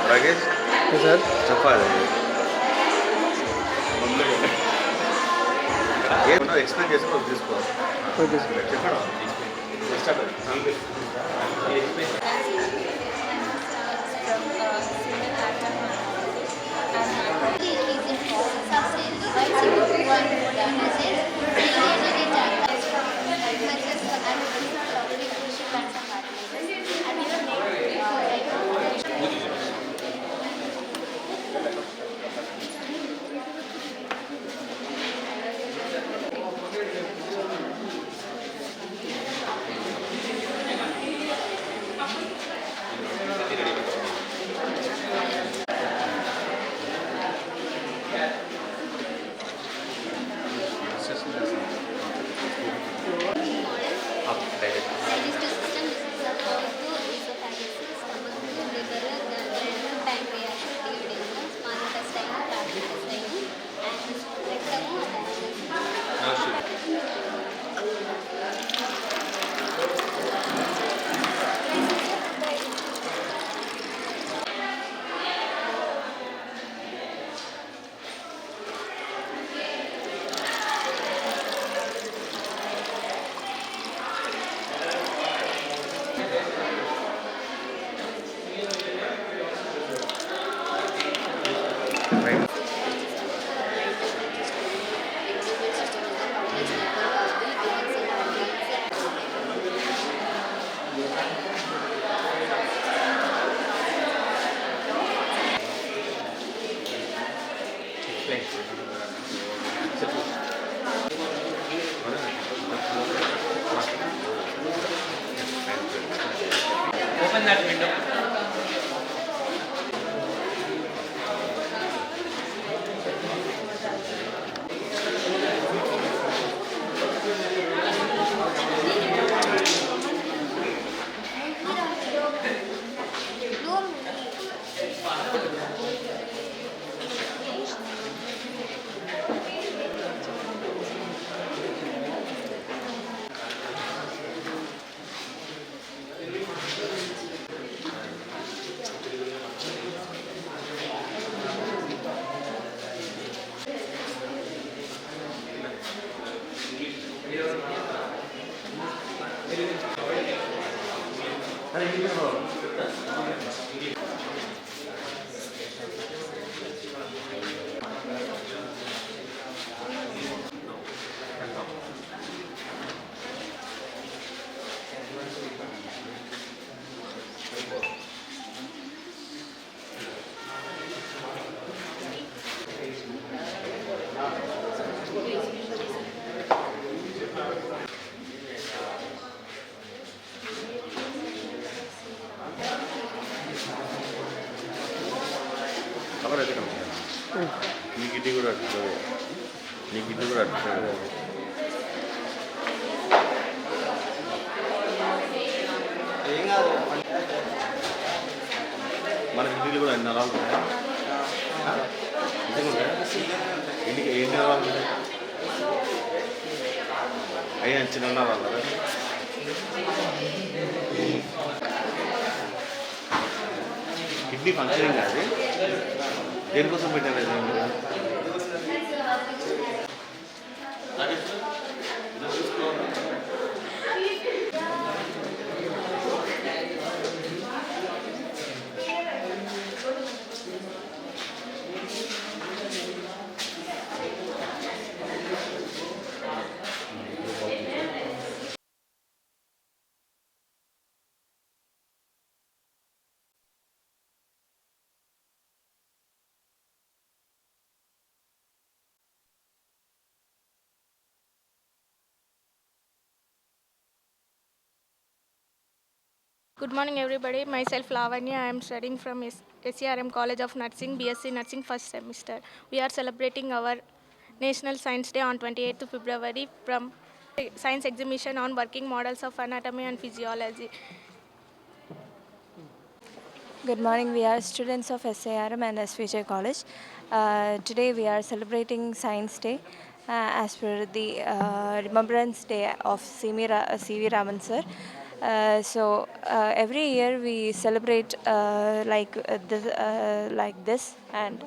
Rakesh, Yes, sir. చెప్పాలి ఏమన్నా explain చేసి మనం తీసుకోవాలి Okay, sir. చెప్పడం Digestive system is supposed to esophagus, stomach, liver, gallbladder, pancreas, duodenum, small intestine, large intestine, and rectum. Open that window. Cover అయితే కనుక నీ గిడ్డి కూడా అట్టుంది నీ గిడ్డి కూడా అట్టుంది మన గిడ్డీలు కూడా ఎన్ని నరాలు ఉంటాయా నిజంగా ఉంటాయా ఎన్ని నరాలు ఉంటాయి అయ్యా చిన్న నరాలు కదా కిడ్నీ ఫంక్షనింగ్ కాదు దేనికోసం పెట్టారు Good morning, everybody. Myself Lavanya. I am studying from SCRM College of Nursing, BSc Nursing first semester. We are celebrating our National Science Day on 28th February from science exhibition on working models of anatomy and physiology. Good morning. We are students of SARM and SVJ College. Today we are celebrating Science Day as per the Remembrance Day of C.V. Raman sir. Every year we celebrate like this, and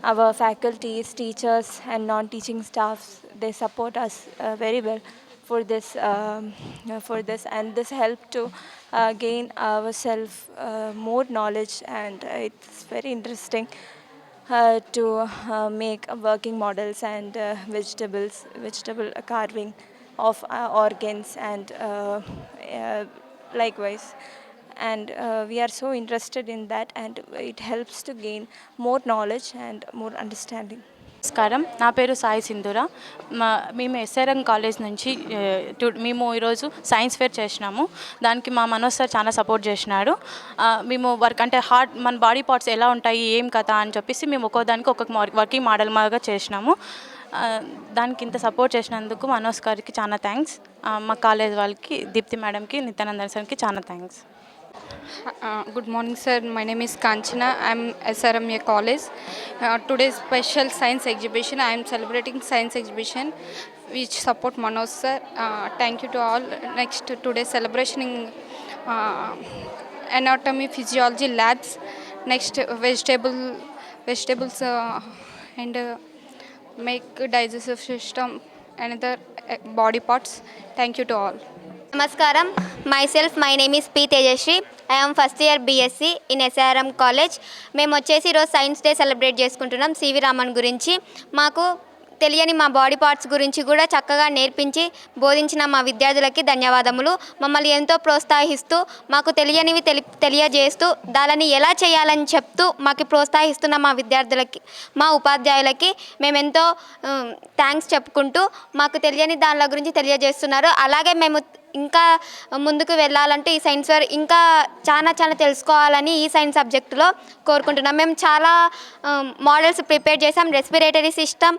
our faculties, teachers, and non-teaching staffs, they support us very well for this, and this help to gain ourselves more knowledge, and it's very interesting to make working models and vegetable carving of organs, and likewise. And we are so interested in that, and it helps to gain more knowledge and more understanding. నమస్కారం, నా పేరు సాయి సింధూర. మేము SRM college నుంచి మేము ఈరోజు science fair చేసినాము. దానికి మా మనోజ్ సార్ చాలా సపోర్ట్ చేసినాడు. మేము వర్క్ అంటే మన బాడీ పార్ట్స్ ఎలా ఉంటాయి, ఏం కథ అని చెప్పేసి మేము ఒక్కొక్కదానికి ఒక్కొక్క వర్కింగ్ మోడల్ మాగా చేసినాము. దానికి ఇంత సపోర్ట్ చేసినందుకు మనోజ్ గారికి చాలా థ్యాంక్స్. మా కాలేజ్ వాళ్ళకి, దీప్తి మేడంకి, నిత్యానందన్ సార్కి చాలా thanks. Good morning, sir. My name is Kanchana. I am SRMA College. Today's special science exhibition. I am celebrating science exhibition which support Manoj sir. Thank you to all. Next, today's celebration in anatomy, physiology labs. Next, vegetables and make digestive system, another body parts. Thank you to all. Namaskaram. Myself, my name is P. Tejashri. I am first year BSc in SRM College. మేము వచ్చేసి ఈరోజు science day celebrate చేసుకుంటున్నాం. CV Raman గురించి మాకు తెలియని మా body parts గురించి కూడా చక్కగా నేర్పించి బోధించిన మా విద్యార్థులకి ధన్యవాదములు. మమ్మల్ని ఎంతో ప్రోత్సహిస్తూ మాకు తెలియనివి తెలియజేస్తూ దానిని ఎలా చేయాలని చెప్తూ మాకు ప్రోత్సహిస్తున్న మా విద్యార్థులకి, మా ఉపాధ్యాయులకి మేమెంతో థ్యాంక్స్ చెప్పుకుంటూ మాకు తెలియని దానిల గురించి తెలియజేస్తున్నారు. అలాగే మేము ఇంకా ముందుకు వెళ్ళాలంటే ఈ సైన్స్ ఫేర్ ఇంకా చాలా తెలుసుకోవాలని ఈ సైన్స్ సబ్జెక్టులో కోరుకుంటున్నాం. మేము చాలా మోడల్స్ ప్రిపేర్ చేసాం. Respiratory system,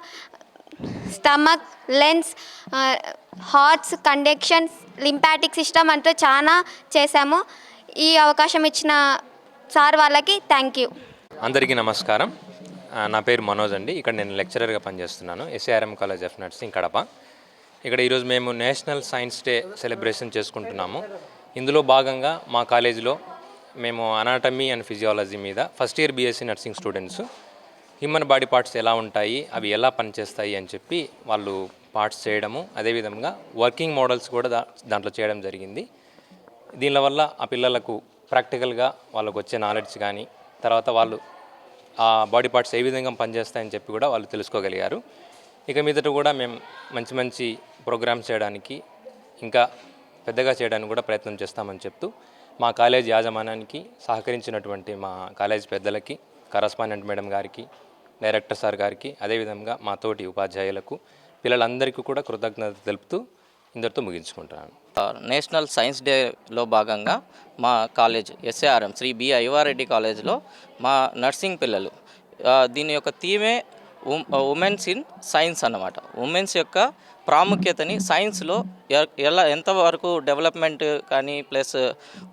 stomach, lens, hearts, conductions, lymphatic system అంటూ చాలా చేశాము. ఈ అవకాశం ఇచ్చిన సార్ వాళ్ళకి థ్యాంక్ యూ. అందరికీ నమస్కారం. నా పేరు మనోజ్ అండి. ఇక్కడ నేను లెక్చరర్గా పనిచేస్తున్నాను SRM college of nursing Kadapa. ఇక్కడ ఈరోజు మేము నేషనల్ సైన్స్ డే సెలబ్రేషన్ చేసుకుంటున్నాము. ఇందులో భాగంగా మా కాలేజీలో మేము అనాటమీ అండ్ ఫిజియాలజీ మీద first year BSc nursing students human body parts ఎలా ఉంటాయి, అవి ఎలా పనిచేస్తాయి అని చెప్పి వాళ్ళు పార్ట్స్ చేయడము, అదేవిధంగా వర్కింగ్ మోడల్స్ కూడా దాంట్లో చేయడం జరిగింది. దీనివల్ల ఆ పిల్లలకు ప్రాక్టికల్గా వాళ్ళకు వచ్చే నాలెడ్జ్ కానీ, తర్వాత వాళ్ళు ఆ బాడీ పార్ట్స్ ఏ విధంగా పనిచేస్తాయని చెప్పి కూడా వాళ్ళు తెలుసుకోగలిగారు. ఇక మీదట కూడా మేము మంచి ప్రోగ్రామ్స్ చేయడానికి, ఇంకా పెద్దగా చేయడానికి కూడా ప్రయత్నం చేస్తామని చెప్తూ మా కాలేజ్ యాజమాన్యానికి సహకరించినటువంటి మా కాలేజ్ పెద్దలకి, కరస్పాండెంట్ మేడం గారికి, డైరెక్టర్ సార్ గారికి, అదేవిధంగా మా తోటి ఉపాధ్యాయులకు, పిల్లలందరికీ కూడా కృతజ్ఞత తెలుపుతూ ఇందరితో ముగించుకుంటున్నాను. నేషనల్ సైన్స్ డేలో భాగంగా మా కాలేజ్ ఎస్ఆర్ఎం శ్రీ బి అయ్యవారెడ్డి కాలేజ్లో మా నర్సింగ్ పిల్లలు, దీని యొక్క థీమే ఉమెన్స్ ఇన్ సైన్స్ అన్నమాట. ఉమెన్స్ యొక్క ప్రాముఖ్యతని సైన్స్లో ఎంతవరకు డెవలప్మెంట్ కానీ, ప్లస్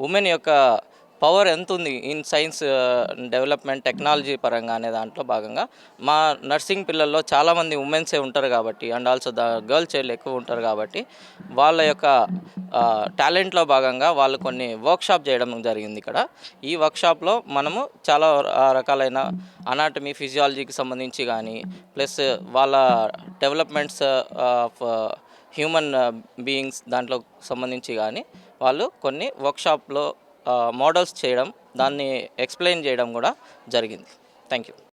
ఉమెన్ యొక్క పవర్ ఎంత ఉంది ఇన్ సైన్స్ డెవలప్మెంట్ టెక్నాలజీ పరంగా అనే దాంట్లో భాగంగా మా నర్సింగ్ పిల్లల్లో చాలామంది ఉమెన్సే ఉంటారు కాబట్టి, అండ్ ఆల్సో గర్ల్ చైల్డ్ ఎక్కువ ఉంటారు కాబట్టి, వాళ్ళ యొక్క టాలెంట్లో భాగంగా వాళ్ళు కొన్ని వర్క్షాప్ చేయడం జరిగింది. ఇక్కడ ఈ వర్క్షాప్లో మనము చాలా రకాలైన అనాటమీ, ఫిజియాలజీకి సంబంధించి కానీ, ప్లస్ వాళ్ళ డెవలప్మెంట్స్ ఆఫ్ హ్యూమన్ బీయింగ్స్ దాంట్లో సంబంధించి కానీ వాళ్ళు కొన్ని వర్క్షాప్లో మోడల్స్ చేయడం, దాన్ని ఎక్స్ప్లెయిన్ చేయడం కూడా జరిగింది. Thank you.